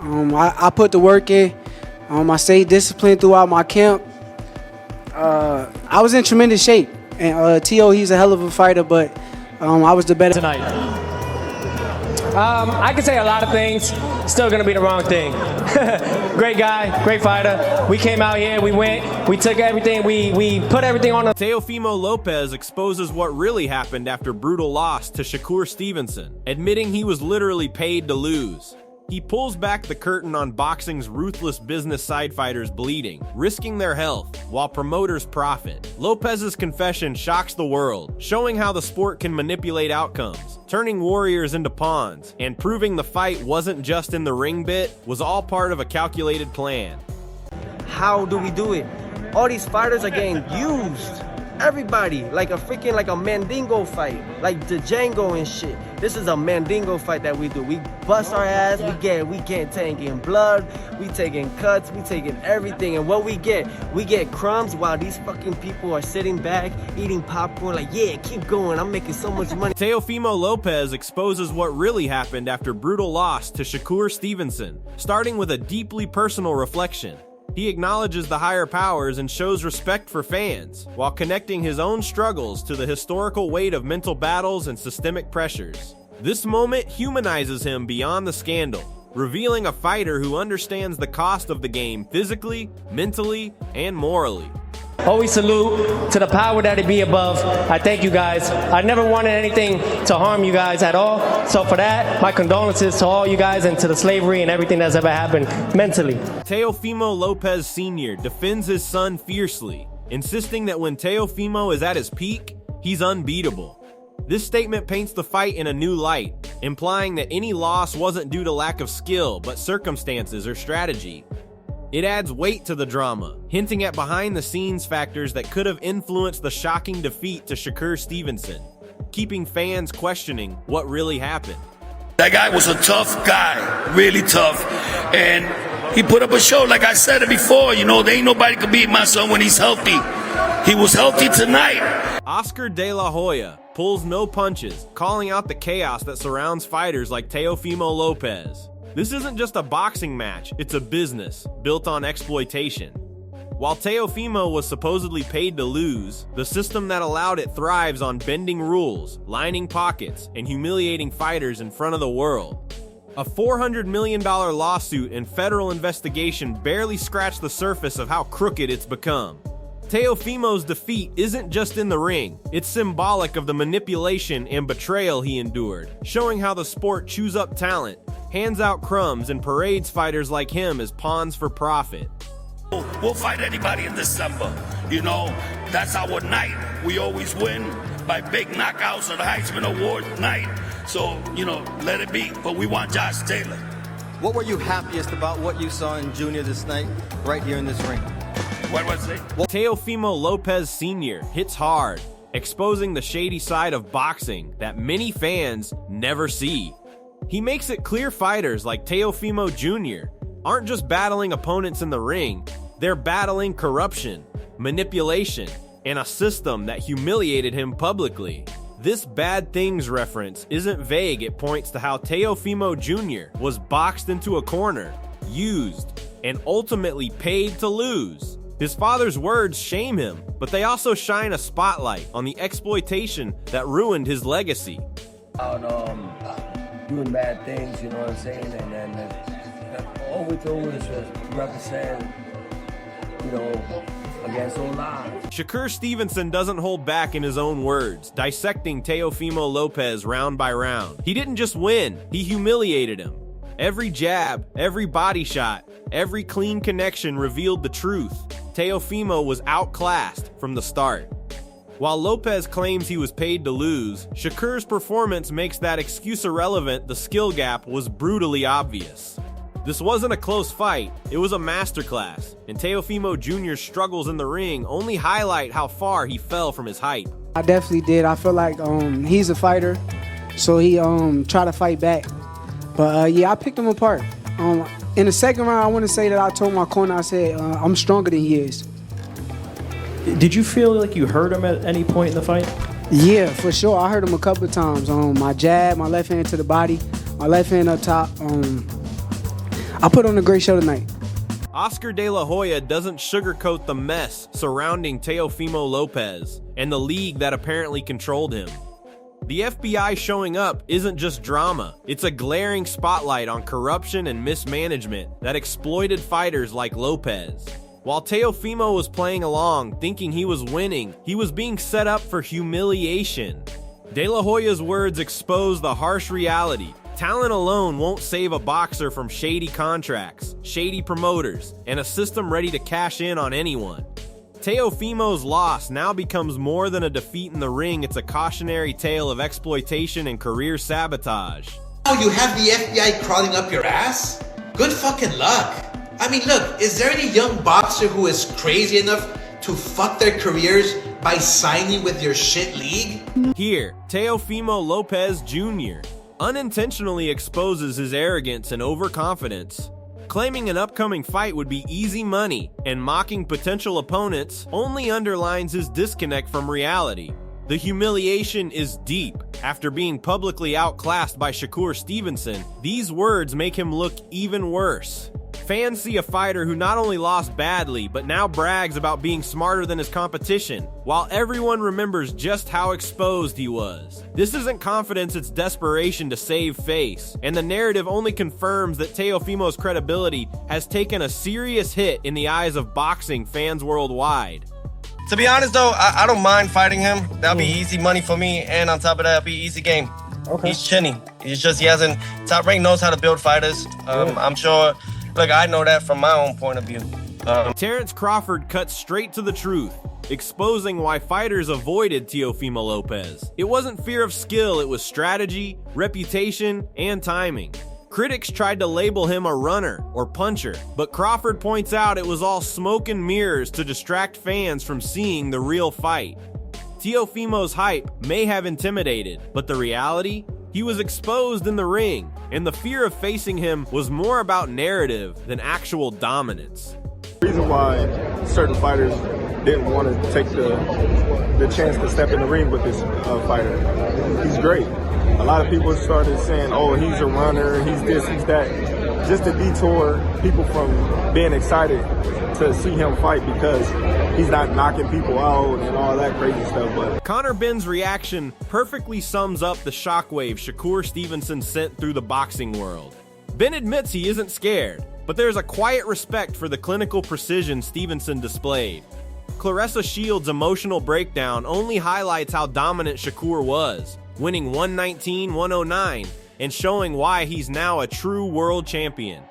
I put the work in. I stayed disciplined throughout my camp. I was in tremendous shape. And T.O., he's a hell of a fighter, but I was the better. Tonight. I can say a lot of things. Still going to be the wrong thing. Great guy, great fighter. We came out here, we went, we took everything, we put everything on the... Teofimo Lopez exposes what really happened after brutal loss to Shakur Stevenson, admitting he was literally paid to lose. He pulls back the curtain on boxing's ruthless business side fighters bleeding, risking their health, while promoters profit. Lopez's confession shocks the world, showing how the sport can manipulate outcomes, turning warriors into pawns, and proving the fight wasn't just in the ring bit, was all part of a calculated plan. How do we do it? All these fighters are getting used. Everybody, like a Mandingo fight, like the Django and shit. This is a Mandingo fight that we do. We bust our ass, we get taking blood, we taking cuts, we taking everything. And what we get crumbs while these fucking people are sitting back, eating popcorn like, yeah, keep going, I'm making so much money. Teofimo Lopez exposes what really happened after brutal loss to Shakur Stevenson, starting with a deeply personal reflection. He acknowledges the higher powers and shows respect for fans, while connecting his own struggles to the historical weight of mental battles and systemic pressures. This moment humanizes him beyond the scandal, revealing a fighter who understands the cost of the game physically, mentally, and morally. Always salute to the power that it be above. I thank you guys. I never wanted anything to harm you guys at all. So for that, my condolences to all you guys and to the slavery and everything that's ever happened mentally. Teofimo Lopez Sr. defends his son fiercely, insisting that when Teofimo is at his peak, he's unbeatable. This statement paints the fight in a new light, implying that any loss wasn't due to lack of skill, but circumstances or strategy. It adds weight to the drama, hinting at behind-the-scenes factors that could have influenced the shocking defeat to Shakur Stevenson, keeping fans questioning what really happened. That guy was a tough guy, really tough, and he put up a show. Like I said it before, you know, there ain't nobody can beat my son when he's healthy. He was healthy tonight. Oscar De La Hoya pulls no punches, calling out the chaos that surrounds fighters like Teofimo Lopez. This isn't just a boxing match, it's a business, built on exploitation. While Teofimo was supposedly paid to lose, the system that allowed it thrives on bending rules, lining pockets, and humiliating fighters in front of the world. A $400 million lawsuit and federal investigation barely scratched the surface of how crooked it's become. Teofimo's defeat isn't just in the ring, it's symbolic of the manipulation and betrayal he endured, showing how the sport chews up talent, hands out crumbs, and parades fighters like him as pawns for profit. We'll fight anybody in December. You know, that's our night. We always win by big knockouts on the Heisman Award night. So, you know, let it be. But we want Josh Taylor. What were you happiest about what you saw in Junior this night, right here in this ring? What was it? Teofimo Lopez Sr. hits hard, exposing the shady side of boxing that many fans never see. He makes it clear fighters like Teofimo Jr. aren't just battling opponents in the ring, they're battling corruption, manipulation, and a system that humiliated him publicly. This bad things reference isn't vague, it points to how Teofimo Jr. was boxed into a corner, used, and ultimately paid to lose. His father's words shame him, but they also shine a spotlight on the exploitation that ruined his legacy. Doing bad things, you know what I'm saying? And then all we do is represent, you know, against all odds. Shakur Stevenson doesn't hold back in his own words, dissecting Teofimo Lopez round by round. He didn't just win, he humiliated him. Every jab, every body shot, every clean connection revealed the truth. Teofimo was outclassed from the start. While Lopez claims he was paid to lose, Shakur's performance makes that excuse irrelevant. The skill gap was brutally obvious. This wasn't a close fight, it was a masterclass, and Teofimo Jr.'s struggles in the ring only highlight how far he fell from his height. I definitely did. I feel like he's a fighter, so he tried to fight back. But yeah, I picked him apart. In the second round, I want to say that I told my corner, I said, I'm stronger than he is. Did you feel like you hurt him at any point in the fight? Yeah, for sure. I hurt him a couple of times. My jab, my left hand to the body, my left hand up top. I put on a great show tonight. Oscar De La Hoya doesn't sugarcoat the mess surrounding Teofimo Lopez and the league that apparently controlled him. The FBI showing up isn't just drama, it's a glaring spotlight on corruption and mismanagement that exploited fighters like Lopez. While Teofimo was playing along, thinking he was winning, he was being set up for humiliation. De La Hoya's words expose the harsh reality. Talent alone won't save a boxer from shady contracts, shady promoters, and a system ready to cash in on anyone. Teofimo's loss now becomes more than a defeat in the ring, it's a cautionary tale of exploitation and career sabotage. Oh, you have the FBI crawling up your ass? Good fucking luck. I mean, look, is there any young boxer who is crazy enough to fuck their careers by signing with your shit league? Here, Teofimo Lopez Jr. unintentionally exposes his arrogance and overconfidence. Claiming an upcoming fight would be easy money and mocking potential opponents only underlines his disconnect from reality. The humiliation is deep. After being publicly outclassed by Shakur Stevenson, these words make him look even worse. Fans see a fighter who not only lost badly, but now brags about being smarter than his competition, while everyone remembers just how exposed he was. This isn't confidence, it's desperation to save face, and the narrative only confirms that Teofimo's credibility has taken a serious hit in the eyes of boxing fans worldwide. To be honest though, I don't mind fighting him. That'll be easy money for me, and on top of that, it'll be easy game. Okay. He's chinny. He hasn't, Top Rank knows how to build fighters. I'm sure, look, I know that from my own point of view. Terrence Crawford cuts straight to the truth, exposing why fighters avoided Teofimo Lopez. It wasn't fear of skill, it was strategy, reputation, and timing. Critics tried to label him a runner or puncher, but Crawford points out it was all smoke and mirrors to distract fans from seeing the real fight. Teofimo's hype may have intimidated, but the reality? He was exposed in the ring, and the fear of facing him was more about narrative than actual dominance. The reason why certain fighters didn't want to take the chance to step in the ring with this fighter. He's great. A lot of people started saying, oh, he's a runner, he's this, he's that, just to detour people from being excited to see him fight because he's not knocking people out and all that crazy stuff. But Conor Benn's reaction perfectly sums up the shockwave Shakur Stevenson sent through the boxing world. Ben admits he isn't scared, but there's a quiet respect for the clinical precision Stevenson displayed. Claressa Shields' emotional breakdown only highlights how dominant Shakur was, winning 119-109 and showing why he's now a true world champion.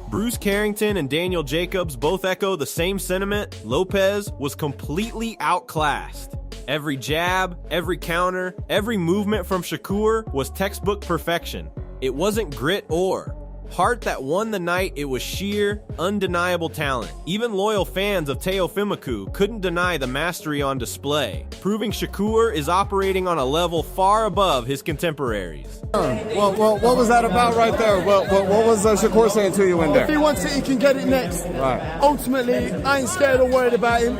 Bruce Carrington and Daniel Jacobs both echo the same sentiment. Lopez was completely outclassed. Every jab, every counter, every movement from Shakur was textbook perfection. It wasn't grit or heart that won the night, it was sheer, undeniable talent. Even loyal fans of Teofimo couldn't deny the mastery on display, proving Shakur is operating on a level far above his contemporaries. Well, what was that about right there? What was Shakur saying to you in there? If he wants it, he can get it next. Right. Ultimately, I ain't scared or worried about him.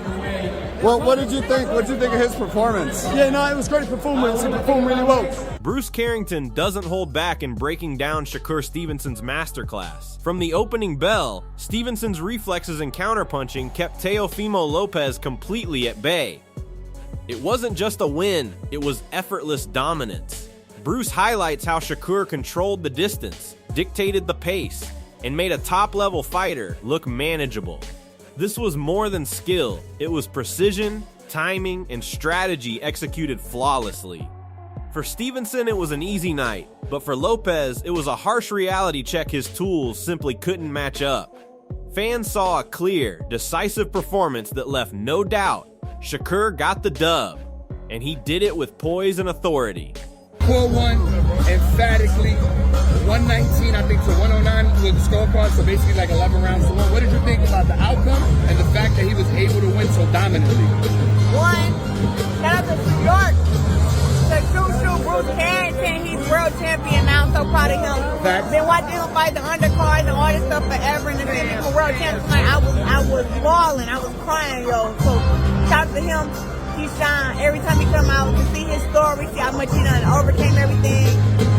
Well, what did you think? What did you think of his performance? Yeah, no, it was a great performance. He performed really well. Bruce Carrington doesn't hold back in breaking down Shakur Stevenson's masterclass. From the opening bell, Stevenson's reflexes and counterpunching kept Teofimo Lopez completely at bay. It wasn't just a win, it was effortless dominance. Bruce highlights how Shakur controlled the distance, dictated the pace, and made a top-level fighter look manageable. This was more than skill, it was precision, timing, and strategy executed flawlessly. For Stevenson, it was an easy night, but for Lopez, it was a harsh reality check his tools simply couldn't match up. Fans saw a clear, decisive performance that left no doubt. Shakur got the dub, and he did it with poise and authority. 4-1, emphatically. 119, I think, to 109 was the scorecard, so basically like 11 rounds to 1. What did you think about the outcome and the fact that he was able to win so dominantly? One, shout out to New York. The true Bruce Carrington, he's world champion now. I'm so proud of him. Facts. Been watching him fight the undercards and all this stuff forever, and to see him for world champion tonight, I was bawling, I was crying, yo. So shout out to him. He shine every time he come out to see his story, see how much he done overcame everything.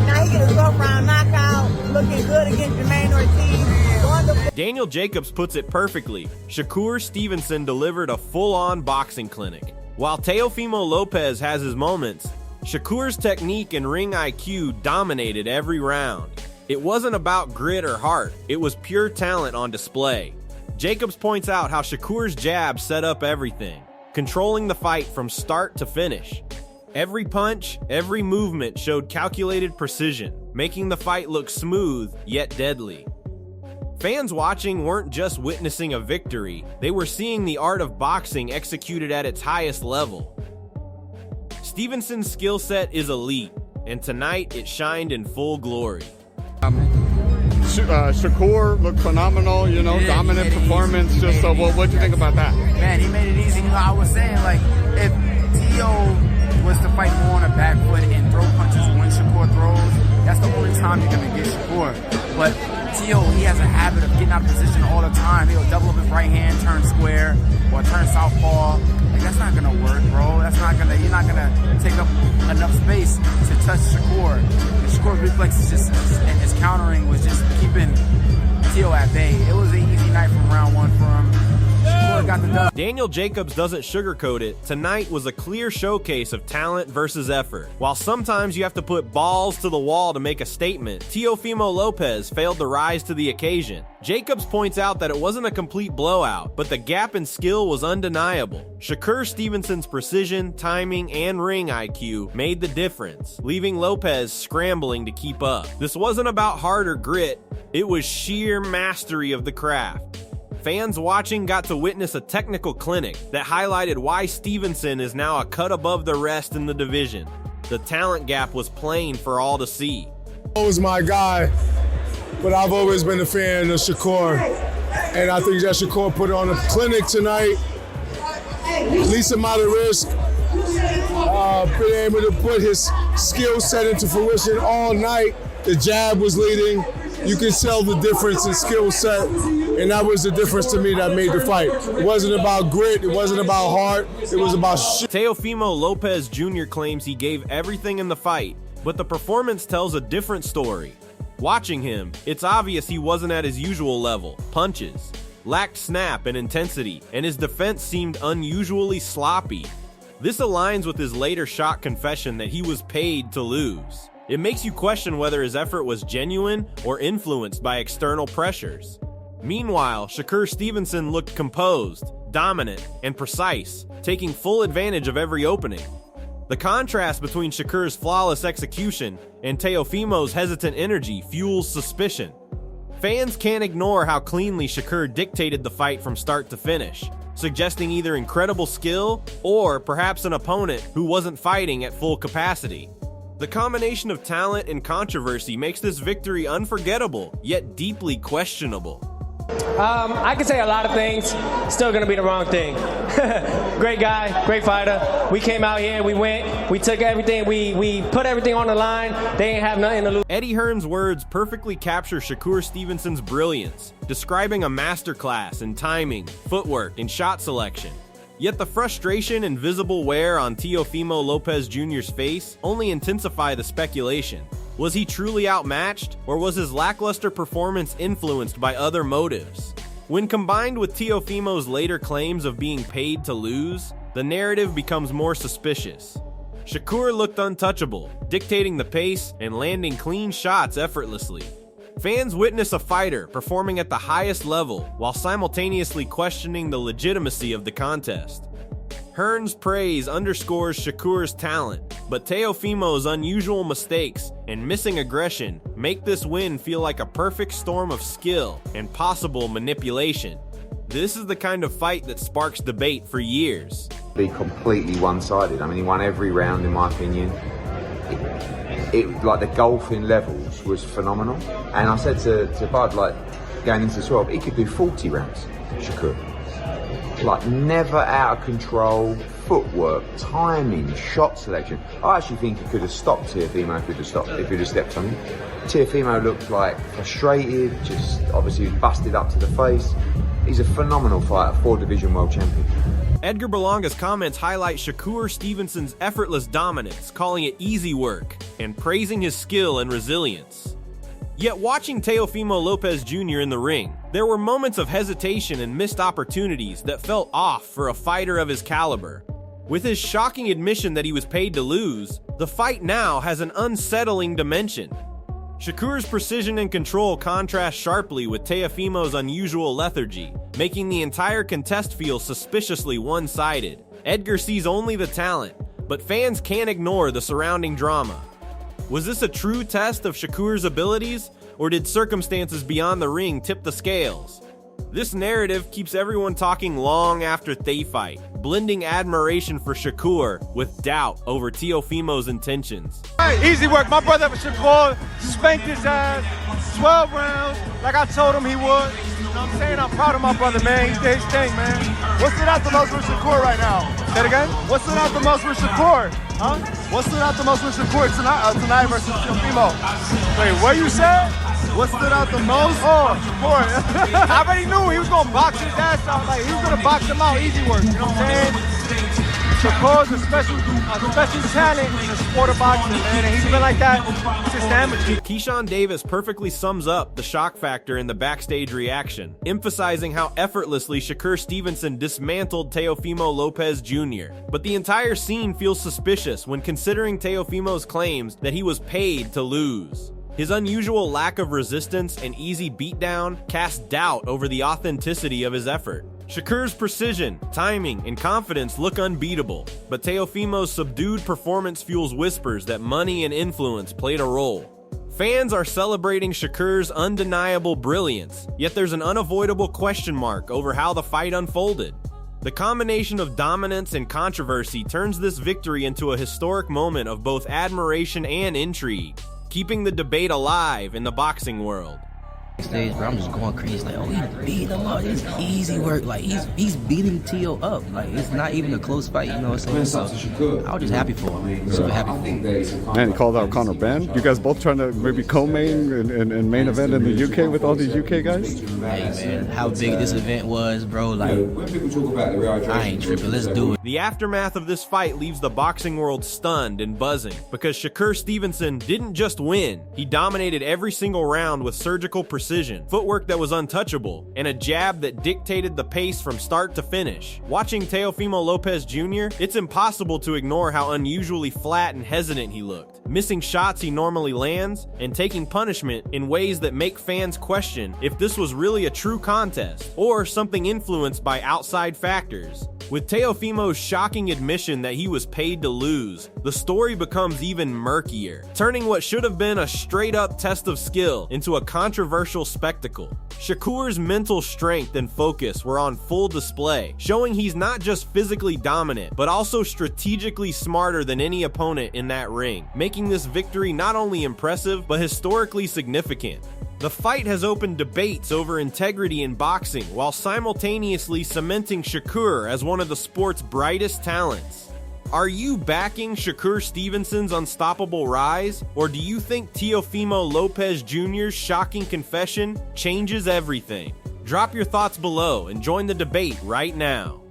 Now he get a 12th round knockout, looking good against Jermaine Ortiz. Wonderful. Daniel Jacobs puts it perfectly. Shakur Stevenson delivered a full-on boxing clinic. While Teofimo Lopez has his moments, Shakur's technique and ring IQ dominated every round. It wasn't about grit or heart, it was pure talent on display. Jacobs points out how Shakur's jab set up everything, controlling the fight from start to finish. Every punch, every movement showed calculated precision, making the fight look smooth yet deadly. Fans watching weren't just witnessing a victory, they were seeing the art of boxing executed at its highest level. Stevenson's skill set is elite, and tonight it shined in full glory. Shakur looked phenomenal, you know, dominant performance. Just what'd you think about that? Man, he made it easy. You know, I was saying, like, if Teo was to fight more on a back foot and throw punches when Shakur throws, that's the only time you're going to get Shakur. But Teo, he has a habit of getting out of position all the time. He'll double up his right hand, turn square, or turn southpaw. Like, that's not gonna work, bro. You're not gonna take up enough space to touch Shakur. And Shakur's reflexes and his countering was just keeping Teo at bay. It was an easy night from round one for him. Shakur got the dub. Daniel Jacobs doesn't sugarcoat it. Tonight was a clear showcase of talent versus effort. While sometimes you have to put balls to the wall to make a statement, Teofimo Lopez failed to rise to the occasion. Jacobs points out that it wasn't a complete blowout, but the gap in skill was undeniable. Shakur Stevenson's precision, timing, and ring IQ made the difference, leaving Lopez scrambling to keep up. This wasn't about heart or grit, it was sheer mastery of the craft. Fans watching got to witness a technical clinic that highlighted why Stevenson is now a cut above the rest in the division. The talent gap was plain for all to see. Always my guy, but I've always been a fan of Shakur. And I think that Shakur put on a clinic tonight. Least amount of risk. Been able to put his skill set into fruition all night. The jab was leading. You can tell the difference in skill set, and that was the difference to me that made the fight. It wasn't about grit, it wasn't about heart, it was about shit. Teofimo Lopez Jr. claims he gave everything in the fight, but the performance tells a different story. Watching him, it's obvious he wasn't at his usual level. Punches, lacked snap and intensity, and his defense seemed unusually sloppy. This aligns with his later shot confession that he was paid to lose. It makes you question whether his effort was genuine or influenced by external pressures. Meanwhile, Shakur Stevenson looked composed, dominant, and precise, taking full advantage of every opening. The contrast between Shakur's flawless execution and Teofimo's hesitant energy fuels suspicion. Fans can't ignore how cleanly Shakur dictated the fight from start to finish, suggesting either incredible skill or perhaps an opponent who wasn't fighting at full capacity. The combination of talent and controversy makes this victory unforgettable, yet deeply questionable. I can say a lot of things, still gonna be the wrong thing. Great guy, great fighter. We came out here, we went, we took everything, we put everything on the line. They ain't have nothing to lose. Eddie Hearn's words perfectly capture Shakur Stevenson's brilliance, describing a masterclass in timing, footwork, and shot selection. Yet the frustration and visible wear on Teofimo Lopez Jr.'s face only intensify the speculation. Was he truly outmatched, or was his lackluster performance influenced by other motives? When combined with Teofimo's later claims of being paid to lose, the narrative becomes more suspicious. Shakur looked untouchable, dictating the pace and landing clean shots effortlessly. Fans witness a fighter performing at the highest level while simultaneously questioning the legitimacy of the contest. Hearn's praise underscores Shakur's talent, but Teofimo's unusual mistakes and missing aggression make this win feel like a perfect storm of skill and possible manipulation. This is the kind of fight that sparks debate for years. Be completely one-sided. I mean, he won every round, in my opinion. It like the golfing levels was phenomenal, and I said to Bud, like, going into 12, he could do 40 rounds, Shakur. Like, never out of control, footwork, timing, shot selection. I actually think he could have stopped Teofimo if he'd have stepped on him. Teofimo looked like frustrated, just obviously busted up to the face. He's a phenomenal fighter, 4-division world champion. Edgar Berlanga's comments highlight Shakur Stevenson's effortless dominance, calling it easy work, and praising his skill and resilience. Yet watching Teofimo Lopez Jr. in the ring, there were moments of hesitation and missed opportunities that felt off for a fighter of his caliber. With his shocking admission that he was paid to lose, the fight now has an unsettling dimension. Shakur's precision and control contrast sharply with Teofimo's unusual lethargy, making the entire contest feel suspiciously one-sided. Edgar sees only the talent, but fans can't ignore the surrounding drama. Was this a true test of Shakur's abilities, or did circumstances beyond the ring tip the scales? This narrative keeps everyone talking long after the fight, blending admiration for Shakur with doubt over Teofimo's intentions. Hey, easy work. My brother Shakur spanked his ass 12 rounds like I told him he would. You know what I'm saying? I'm proud of my brother, man. He did his thing, man. What stood out the most for Shakur right now? Say it again? What stood out the most for Shakur? Huh? What stood out the most for Shakur tonight versus Teofimo? Wait, what you said? What stood out the most? Oh, Shakur. I already knew he was going to box his ass out. Like, he was going to box him out. Easy work, you know what I'm saying? Shakur's a special talent in the sport of boxing, man, and he's been like that since the amateur. Keyshawn Davis perfectly sums up the shock factor in the backstage reaction, emphasizing how effortlessly Shakur Stevenson dismantled Teofimo Lopez Jr. But the entire scene feels suspicious when considering Teofimo's claims that he was paid to lose. His unusual lack of resistance and easy beatdown cast doubt over the authenticity of his effort. Shakur's precision, timing, and confidence look unbeatable, but Teofimo's subdued performance fuels whispers that money and influence played a role. Fans are celebrating Shakur's undeniable brilliance, yet there's an unavoidable question mark over how the fight unfolded. The combination of dominance and controversy turns this victory into a historic moment of both admiration and intrigue, keeping the debate alive in the boxing world. Stage, bro, I'm just going crazy. Like, oh, he beat him up. It's easy work. Like, he's beating Teo up. Like, it's not even a close fight, you know what I'm saying? So, I was just happy for him. Super happy for him. Man, he called out Conor Ben. You guys both trying to maybe co-main and main event in the UK with all these UK guys? Hey, man, how big this event was, bro. Like, I ain't tripping. Let's do it. The aftermath of this fight leaves the boxing world stunned and buzzing, because Shakur Stevenson didn't just win. He dominated every single round with surgical precision, footwork that was untouchable, and a jab that dictated the pace from start to finish. Watching Teofimo Lopez Jr., it's impossible to ignore how unusually flat and hesitant he looked, missing shots he normally lands, and taking punishment in ways that make fans question if this was really a true contest, or something influenced by outside factors. With Teofimo's shocking admission that he was paid to lose, the story becomes even murkier, turning what should have been a straight-up test of skill into a controversial spectacle. Shakur's mental strength and focus were on full display, showing he's not just physically dominant, but also strategically smarter than any opponent in that ring, making this victory not only impressive, but historically significant. The fight has opened debates over integrity in boxing while simultaneously cementing Shakur as one of the sport's brightest talents. Are you backing Shakur Stevenson's unstoppable rise, or do you think Teofimo Lopez Jr.'s shocking confession changes everything? Drop your thoughts below and join the debate right now.